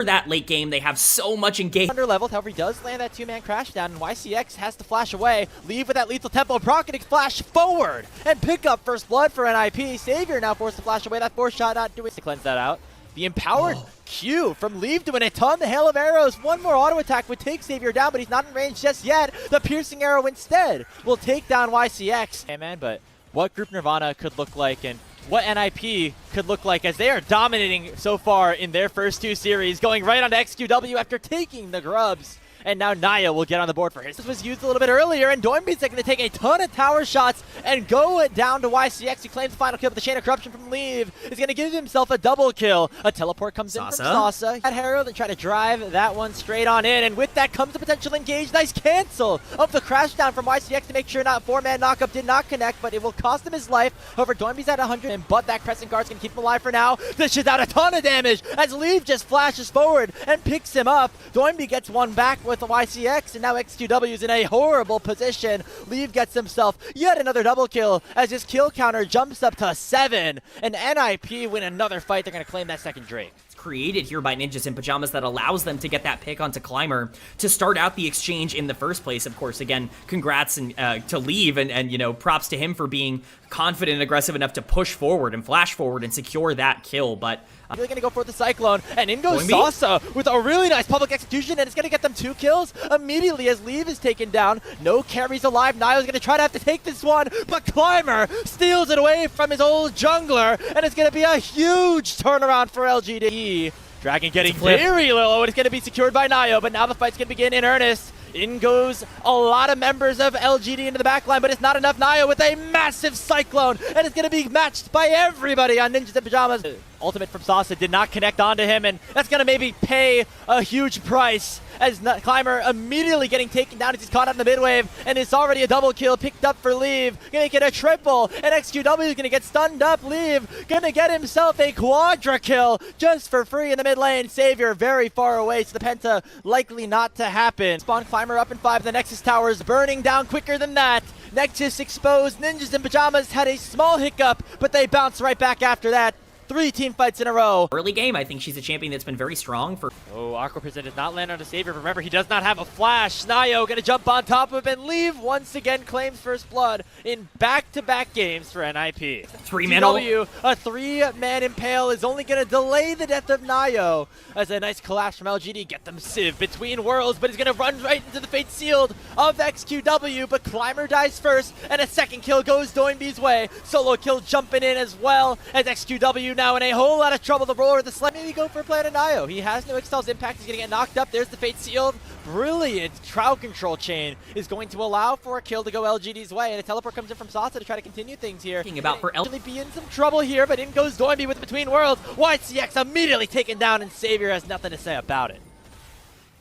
that late game. They have so much engagement. Under leveled, however, he does land that two-man crash down, and YCX has to flash away. Leave with that lethal tempo. Proc flash forward and pick up first blood for NIP. Savior now forced to flash away. That force shot not doing to cleanse that out. The empowered Q from Leave doing a ton. The hail of arrows. One more auto attack would take Savior down, but he's not in range just yet. The piercing arrow instead will take down YCX. Hey man, but what Group Nirvana could look like and what NIP could look like as they are dominating so far in their first two series, going right on to XQW after taking the grubs. And now Naya will get on the board for his. This was used a little bit earlier, and Doinby's going to take a ton of tower shots and go down to YCX. He claims the final kill, but the Chain of Corruption from Leave is going to give himself a double kill. A teleport comes in from Sasa. At Herald and try to drive that one straight on in, and with that comes the potential engage. Nice cancel of the crash down from YCX to make sure not four-man knockup did not connect, but it will cost him his life. However, Doinby's at 100, but that Crescent Guard's going to keep him alive for now. This is out a ton of damage as Leave just flashes forward and picks him up. Doinby gets one back with the YCX, and now XQW is in a horrible position. Leave gets himself yet another double kill as his kill counter jumps up to 7, and NIP win another fight. They're going to claim that second Drake. It's created here by Ninjas in Pyjamas that allows them to get that pick onto Climber to start out the exchange in the first place. Of course, again, congrats and to Leave, and you know, props to him for being confident and aggressive enough to push forward and flash forward and secure that kill, but really going to go for the Cyclone, and in goes Sasa with a really nice public execution, and it's going to get them 2 kills immediately as Leave is taken down. No carries alive. Niall's going to try to have to take this one, but Climber steals it away from his old jungler, and it's going to be a huge turnaround for LGD. Dragon getting very low, and it's going to be secured by Nio, but now the fight's going to begin in earnest. In goes a lot of members of LGD into the backline, but it's not enough. Nio with a massive Cyclone, and it's going to be matched by everybody on Ninjas in Pyjamas. Ultimate from Sasa did not connect onto him, and that's going to maybe pay a huge price as Climber immediately getting taken down as he's caught out in the mid-wave, and it's already a double kill picked up for Leave. Gonna get a triple, and XQW is gonna get stunned up. Leave gonna get himself a quadra kill just for free in the mid lane. Savior very far away, so the penta likely not to happen. Spawn Climber up in 5, the Nexus tower is burning down quicker than that. Nexus exposed. Ninjas in Pyjamas had a small hiccup, but they bounce right back after that. 3 team fights in a row. Early game, I think she's a champion that's been very strong for. Oh, Aqua Prison does not land on a Savior. Remember, he does not have a flash. Nio gonna jump on top of him, and Leave once again claims first blood in back-to-back games for NIP. 3-man TW, a 3-man impale is only gonna delay the death of Nio as a nice collapse from LGD. Get them Civ between worlds, but he's gonna run right into the fate sealed of XQW, but Climber dies first, and a second kill goes Doinby's way. Solo kill jumping in as well as XQW now in a whole lot of trouble. The roller, the slam, maybe go for a play to Nio. He has no Excel's impact. He's going to get knocked up. There's the fate sealed. Brilliant crowd control chain is going to allow for a kill to go LGD's way, and a teleport comes in from Sasa to try to continue things here. About for LGD be in some trouble here, but in goes Doinby with Between Worlds. YCX immediately taken down, and Savior has nothing to say about it.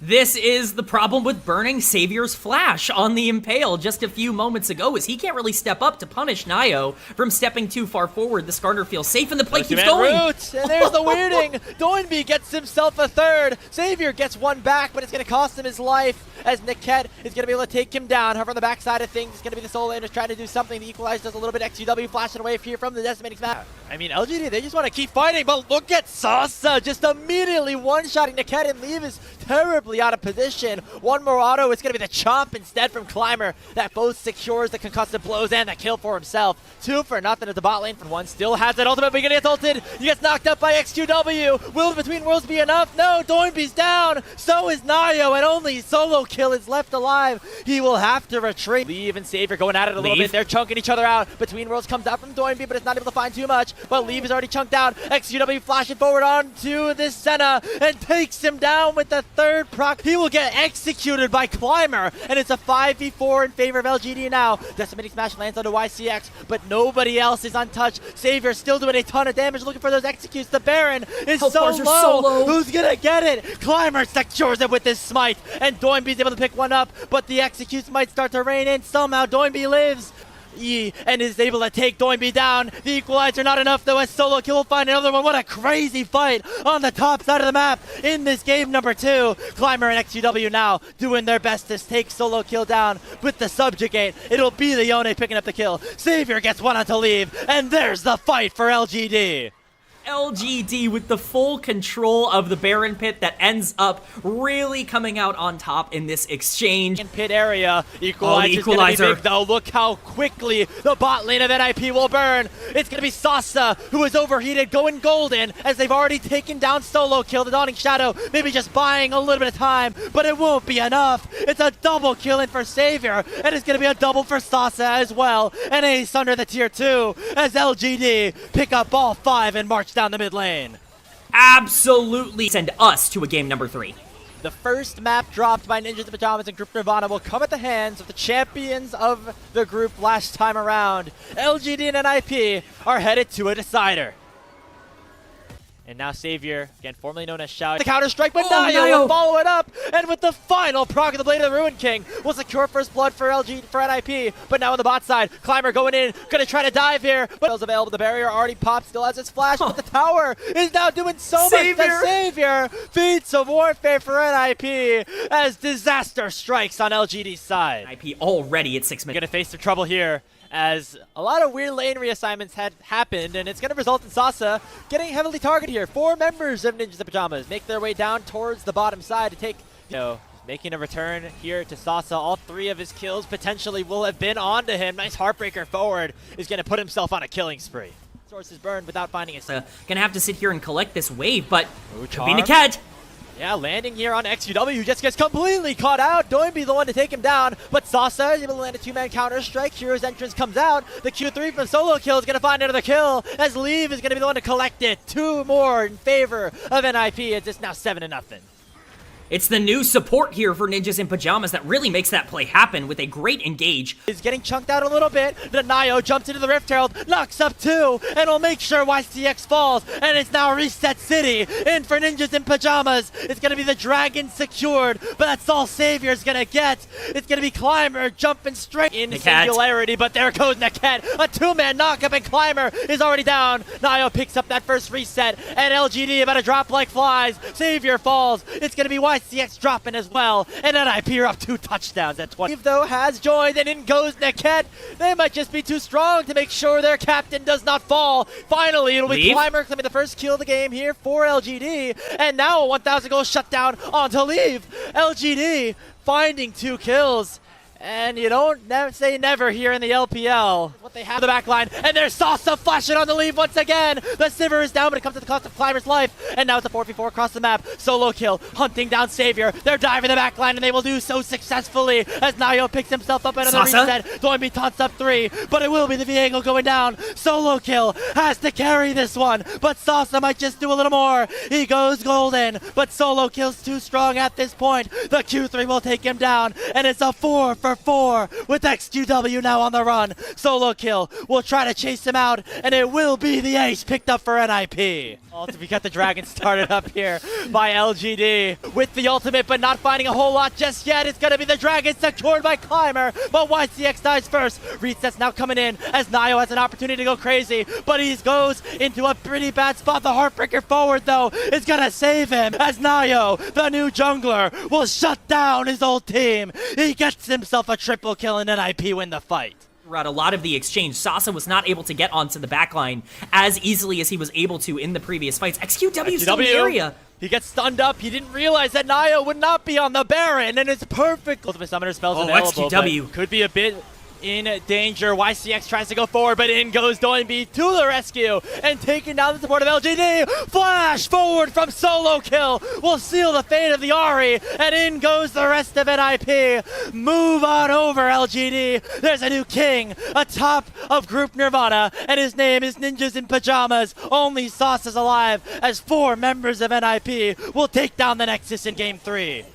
This is the problem with burning Savior's flash on the Impale just a few moments ago, is he can't really step up to punish Nio from stepping too far forward. The Skarner feels safe, and the play keeps going. Roots, and there's the weirding. Doinby gets himself a 3rd. Savior gets one back, but it's going to cost him his life as Niket is going to be able to take him down. However, on the backside of things, it's going to be the solo laners trying to do something. The Equalizer does a little bit. XQW flashing away here from the decimating smash. I mean, LGD, they just want to keep fighting, but look at Sasa just immediately one-shotting Niket, and Leave is terribly out of position. One more auto, it's going to be the chomp instead from Climber that both secures the concussive blows and the kill for himself. 2 for nothing at the bot lane for one. Still has that ultimate, but he gets ulted. He gets knocked up by XQW. Will Between Worlds be enough? No, Doinby's down. So is Nio, and only Solo kill is left alive. He will have to retreat. Leave and Savior going at it a little bit. They're chunking each other out. Between Worlds comes out from Doinby, but it's not able to find too much. But Leave is already chunked out. XQW flashing forward onto this Senna and takes him down with the 3rd proc. He will get executed by Climber, and it's a 5v4 in favor of LGD now. Decimating Smash lands onto YCX, but nobody else is untouched. Savior still doing a ton of damage, looking for those executes. The Baron is so low. Who's gonna get it? Climber secures it with his smite, and Doinby's able to pick one up, but the executes might start to rain in. Somehow Doinby lives. And is able to take Doinby down. The Equalizer not enough though, as Solo kill will find another one. What a crazy fight on the top side of the map in this game number 2. Climber and XQW now doing their best to take Solo kill down with the Subjugate. It'll be the Yone picking up the kill. Savior gets one on to Leave, and there's the fight for LGD. LGD with the full control of the Baron pit that ends up really coming out on top in this exchange. In pit area, equalizer. Gonna be big though. Look how quickly the bot lane of NIP will burn. It's gonna be Sasa, who is overheated, going golden, as they've already taken down Solo Kill. The Dawning Shadow, maybe just buying a little bit of time, but it won't be enough. It's a double kill in for Savior, and it's gonna be a double for Sasa as well. An ace under the tier 2, as LGD pick up all 5 and march down the mid lane. Absolutely send us to a game number 3. The first map dropped by Ninjas in Pyjamas and Group Nirvana will come at the hands of the champions of the group last time around. LGD and NIP are headed to a decider. And now Savior, again formerly known as Shao, the counter-strike, but Nayo will follow it up, and with the final proc of the Blade of the Ruin King, will secure first blood for NIP, but now on the bot side, Climber going in, gonna try to dive here, but is available, the barrier already popped, still has its flash, but the tower is now doing so much that Savior feats of warfare for NIP, as disaster strikes on LGD's side. NIP already at 6 minutes. Gonna face some trouble here, as a lot of weird lane reassignments had happened, and it's going to result in Sasa getting heavily targeted here. 4 members of Ninjas in Pyjamas make their way down towards the bottom side to take, making a return here to Sasa. All 3 of his kills potentially will have been onto him. Nice Heartbreaker forward is going to put himself on a killing spree. Sources burned without finding a gonna have to sit here and collect this wave, but could be Charm. Niket. Yeah, landing here on XUW just gets completely caught out. Doinby the one to take him down, but Sasa is able to land a 2-man counter-strike. Hero's entrance comes out. The Q3 from Solo Kill is going to find another kill, as Leave is going to be the one to collect it. 2 more in favor of NIP. It's just now 7-0. It's the new support here for Ninjas in Pyjamas that really makes that play happen with a great engage. He's getting chunked out a little bit. The Nayo jumps into the Rift Herald, knocks up 2, and will make sure YCX falls. And it's now Reset City in for Ninjas in Pyjamas. It's going to be the Dragon secured, but that's all Savior's going to get. It's going to be Climber jumping straight in singularity, but there goes Niket. A 2-man knockup, and Climber is already down. Nayo picks up that first reset, and LGD about to drop like flies. Savior falls. It's going to be YCX dropping as well, and NIP are up 2 touchdowns at 20. Though has joined, and in goes Niket. They might just be too strong to make sure their captain does not fall. Finally, it'll be Climber claiming the first kill of the game here for LGD, and now a 1,000 goal shutdown onto Leave. LGD finding 2 kills. And you don't say never here in the LPL. What they have in the back line, and there's Sasa flashing on the Leave once again. The Sivir is down, but it comes at the cost of Climber's life. And now it's a 4v4 across the map. Solo Kill, hunting down Savior. They're diving the back line, and they will do so successfully as Nayo picks himself up another reset. Doinby taunts up 3, but it will be the Viego going down. Solo Kill has to carry this one, but Sasa might just do a little more. He goes golden, but Solo Kill's too strong at this point. The Q3 will take him down, and it's a 4 for 4 with XQW now on the run. Solo Kill will try to chase him out, and it will be the ace picked up for NIP. We got the Dragon started up here by LGD with the ultimate, but not finding a whole lot just yet. It's going to be the Dragon secured by Climber, but YCX dies first. Reset's now coming in as Nayo has an opportunity to go crazy, but he goes into a pretty bad spot. The Heartbreaker forward, though, is going to save him as Nayo, the new jungler, will shut down his old team. He gets himself a triple kill, and NIP win the fight. Throughout a lot of the exchange, Sasa was not able to get onto the backline as easily as he was able to in the previous fights. XQW's still in the area. He gets stunned up. He didn't realize that Nayo would not be on the Baron, and it's perfect. Ultimate Summoner spells available. XQW could be a bit in danger. YCX tries to go forward, but in goes Doinby to the rescue and taking down the support of LGD. Flash forward from Solo Kill will seal the fate of the Ahri, and in goes the rest of NIP. Move on over, LGD. There's a new king atop of Group Nirvana, and his name is Ninjas in Pyjamas. Only Sauce is alive, as 4 members of NIP will take down the Nexus in Game 3.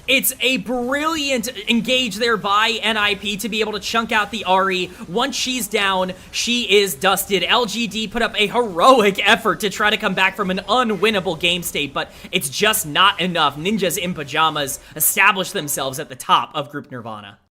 It's a brilliant engage there by NIP to be able to chunk out the Ahri. Once she's down, she is dusted. LGD put up a heroic effort to try to come back from an unwinnable game state, but it's just not enough. Ninjas in Pyjamas establish themselves at the top of Group Nirvana.